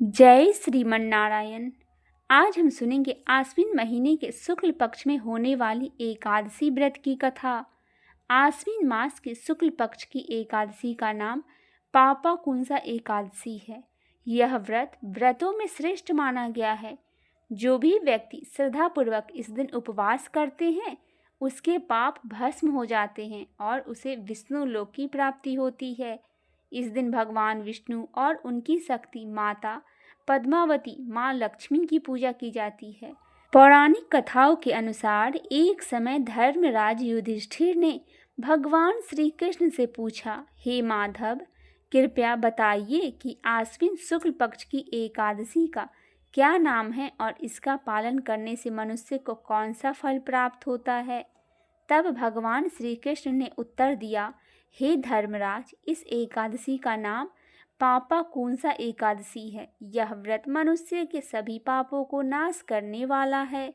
जय श्रीमन नारायण। आज हम सुनेंगे आश्विन महीने के शुक्ल पक्ष में होने वाली एकादशी व्रत की कथा। आश्विन मास के शुक्ल पक्ष की एकादशी का नाम पापाकुंसा एकादशी है। यह व्रत व्रतों में श्रेष्ठ माना गया है। जो भी व्यक्ति श्रद्धापूर्वक इस दिन उपवास करते हैं उसके पाप भस्म हो जाते हैं और उसे विष्णु लोक की प्राप्ति होती है। इस दिन भगवान विष्णु और उनकी शक्ति माता पद्मावती माँ लक्ष्मी की पूजा की जाती है। पौराणिक कथाओं के अनुसार एक समय धर्मराज युधिष्ठिर ने भगवान श्री कृष्ण से पूछा, हे माधव, कृपया बताइए कि आश्विन शुक्ल पक्ष की एकादशी का क्या नाम है और इसका पालन करने से मनुष्य को कौन सा फल प्राप्त होता है। तब भगवान श्री कृष्ण ने उत्तर दिया, हे धर्मराज, इस एकादशी का नाम पापाकुंसा एकादशी है। यह व्रत मनुष्य के सभी पापों को नाश करने वाला है।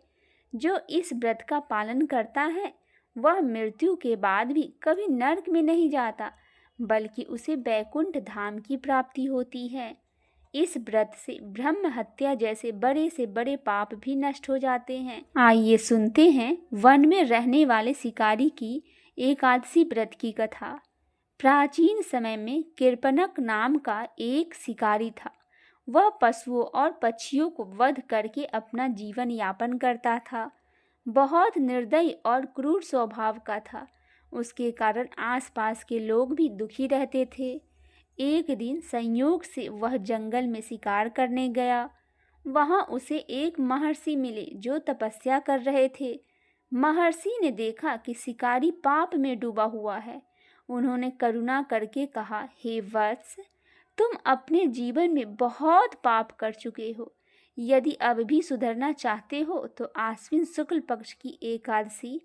जो इस व्रत का पालन करता है वह मृत्यु के बाद भी कभी नरक में नहीं जाता, बल्कि उसे बैकुंठ धाम की प्राप्ति होती है। इस व्रत से ब्रह्म हत्या जैसे बड़े से बड़े पाप भी नष्ट हो जाते हैं। आइए सुनते हैं वन में रहने वाले शिकारी की एकादशी व्रत की कथा। प्राचीन समय में कृपनक नाम का एक शिकारी था। वह पशुओं और पक्षियों को वध करके अपना जीवन यापन करता था। बहुत निर्दयी और क्रूर स्वभाव का था। उसके कारण आसपास के लोग भी दुखी रहते थे। एक दिन संयोग से वह जंगल में शिकार करने गया। वहां उसे एक महर्षि मिले जो तपस्या कर रहे थे। महर्षि ने देखा कि शिकारी पाप में डूबा हुआ है। उन्होंने करुणा करके कहा, हे वत्स, तुम अपने जीवन में बहुत पाप कर चुके हो। यदि अब भी सुधरना चाहते हो तो आश्विन शुक्ल पक्ष की एकादशी,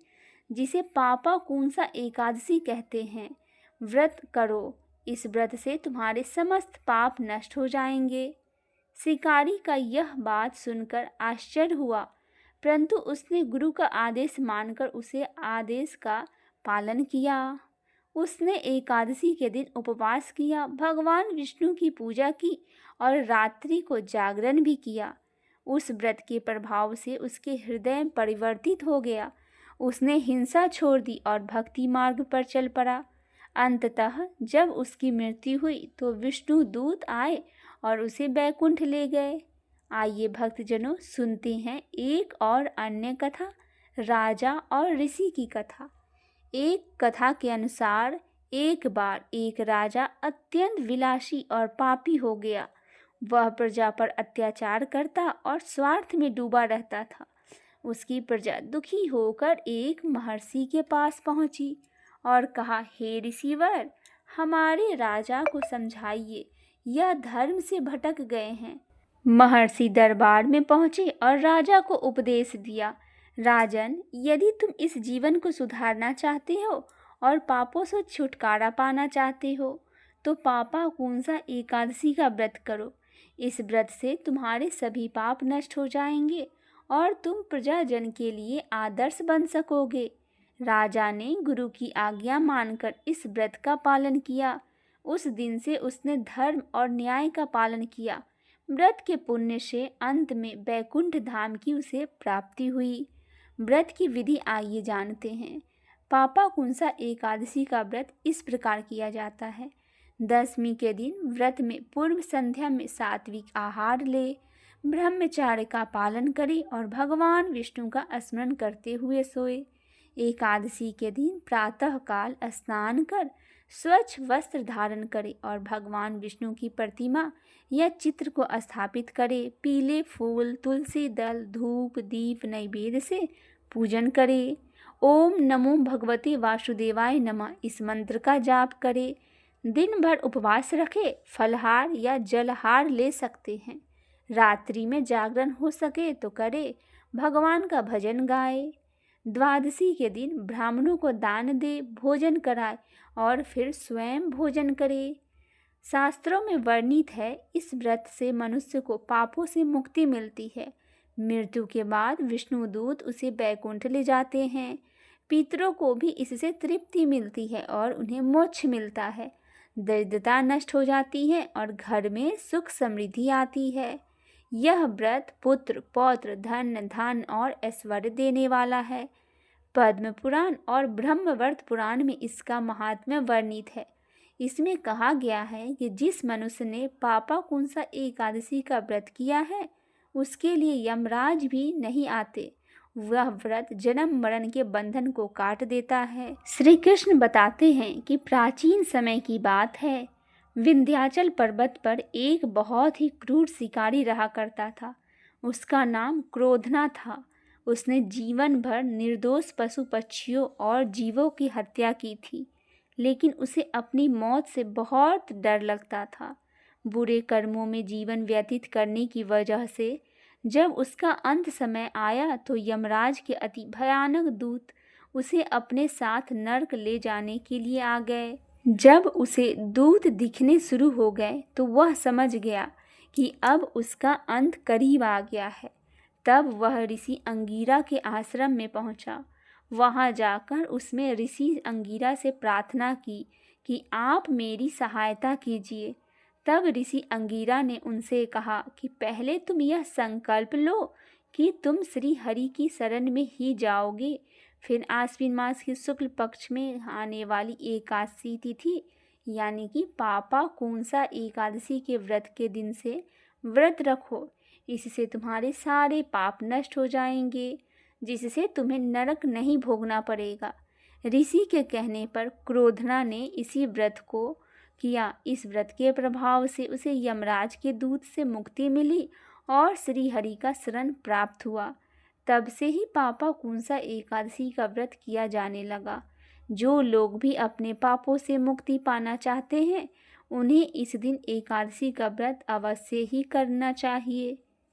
जिसे पापाकुंसा एकादशी कहते हैं, व्रत करो। इस व्रत से तुम्हारे समस्त पाप नष्ट हो जाएंगे। शिकारी का यह बात सुनकर आश्चर्य हुआ, परंतु उसने गुरु का आदेश मानकर उसे आदेश का पालन किया। उसने एकादशी के दिन उपवास किया, भगवान विष्णु की पूजा की और रात्रि को जागरण भी किया। उस व्रत के प्रभाव से उसके हृदय परिवर्तित हो गया। उसने हिंसा छोड़ दी और भक्ति मार्ग पर चल पड़ा। अंततः जब उसकी मृत्यु हुई तो विष्णु दूत आए और उसे बैकुंठ ले गए। आइए भक्तजनों, सुनते हैं एक और अन्य कथा, राजा और ऋषि की कथा। एक कथा के अनुसार एक बार एक राजा अत्यंत विलासी और पापी हो गया। वह प्रजा पर अत्याचार करता और स्वार्थ में डूबा रहता था। उसकी प्रजा दुखी होकर एक महर्षि के पास पहुंची और कहा, हे ऋषिवर, हमारे राजा को समझाइए, यह धर्म से भटक गए हैं। महर्षि दरबार में पहुंचे और राजा को उपदेश दिया, राजन, यदि तुम इस जीवन को सुधारना चाहते हो और पापों से छुटकारा पाना चाहते हो तो पापाकुंसा एकादशी का व्रत करो। इस व्रत से तुम्हारे सभी पाप नष्ट हो जाएंगे और तुम प्रजाजन के लिए आदर्श बन सकोगे। राजा ने गुरु की आज्ञा मानकर इस व्रत का पालन किया। उस दिन से उसने धर्म और न्याय का पालन किया। व्रत के पुण्य से अंत में बैकुंठ धाम की उसे प्राप्ति हुई। व्रत की विधि आइए जानते हैं। पापाकुंसा एकादशी का व्रत इस प्रकार किया जाता है। दशमी के दिन व्रत में पूर्व संध्या में सात्विक आहार ले, ब्रह्मचार्य का पालन करे और भगवान विष्णु का स्मरण करते हुए सोए। एकादशी के दिन प्रातः काल स्नान कर स्वच्छ वस्त्र धारण करे और भगवान विष्णु की प्रतिमा या चित्र को स्थापित करे। पीले फूल, तुलसी दल, धूप, दीप नैवेद्य से पूजन करे। ओम नमो भगवते वासुदेवाय नमः इस मंत्र का जाप करे। दिन भर उपवास रखे, फलहार या जलहार ले सकते हैं। रात्रि में जागरण हो सके तो करे, भगवान का भजन गाए। द्वादशी के दिन ब्राह्मणों को दान दे, भोजन कराए और फिर स्वयं भोजन करे। शास्त्रों में वर्णित है, इस व्रत से मनुष्य को पापों से मुक्ति मिलती है। मृत्यु के बाद विष्णुदूत उसे बैकुंठ ले जाते हैं। पितरों को भी इससे तृप्ति मिलती है और उन्हें मोक्ष मिलता है। दरिद्रता नष्ट हो जाती है और घर में सुख समृद्धि आती है। यह व्रत पुत्र पौत्र धन धान और ऐश्वर्य देने वाला है। पद्म पुराण और ब्रह्मवर्त पुराण में इसका महात्म्य वर्णित है। इसमें कहा गया है कि जिस मनुष्य ने पापाकुंसा एकादशी का व्रत किया है उसके लिए यमराज भी नहीं आते। वह व्रत जन्म मरण के बंधन को काट देता है। श्री कृष्ण बताते हैं कि प्राचीन समय की बात है, विंध्याचल पर्वत पर एक बहुत ही क्रूर शिकारी रहा करता था। उसका नाम क्रोधना था। उसने जीवन भर निर्दोष पशु पक्षियों और जीवों की हत्या की थी, लेकिन उसे अपनी मौत से बहुत डर लगता था। बुरे कर्मों में जीवन व्यतीत करने की वजह से जब उसका अंत समय आया तो यमराज के अति भयानक दूत उसे अपने साथ नरक ले जाने के लिए आ गए। जब उसे दूत दिखने शुरू हो गए तो वह समझ गया कि अब उसका अंत करीब आ गया है। तब वह ऋषि अंगीरा के आश्रम में पहुंचा। वहां जाकर उसने ऋषि अंगीरा से प्रार्थना की कि आप मेरी सहायता कीजिए। तब ऋषि अंगीरा ने उनसे कहा कि पहले तुम यह संकल्प लो कि तुम श्री हरि की शरण में ही जाओगे। फिर आश्विन मास के शुक्ल पक्ष में आने वाली एकादशी तिथि यानी कि पापाकुंसा एकादशी के व्रत के दिन से व्रत रखो। इससे तुम्हारे सारे पाप नष्ट हो जाएंगे, जिससे तुम्हें नरक नहीं भोगना पड़ेगा। ऋषि के कहने पर क्रोधना ने इसी व्रत को किया। इस व्रत के प्रभाव से उसे यमराज के दूत से मुक्ति मिली और श्री हरि का शरण प्राप्त हुआ। तब से ही पापाकुंसा एकादशी का व्रत किया जाने लगा। जो लोग भी अपने पापों से मुक्ति पाना चाहते हैं उन्हें इस दिन एकादशी का व्रत अवश्य ही करना चाहिए।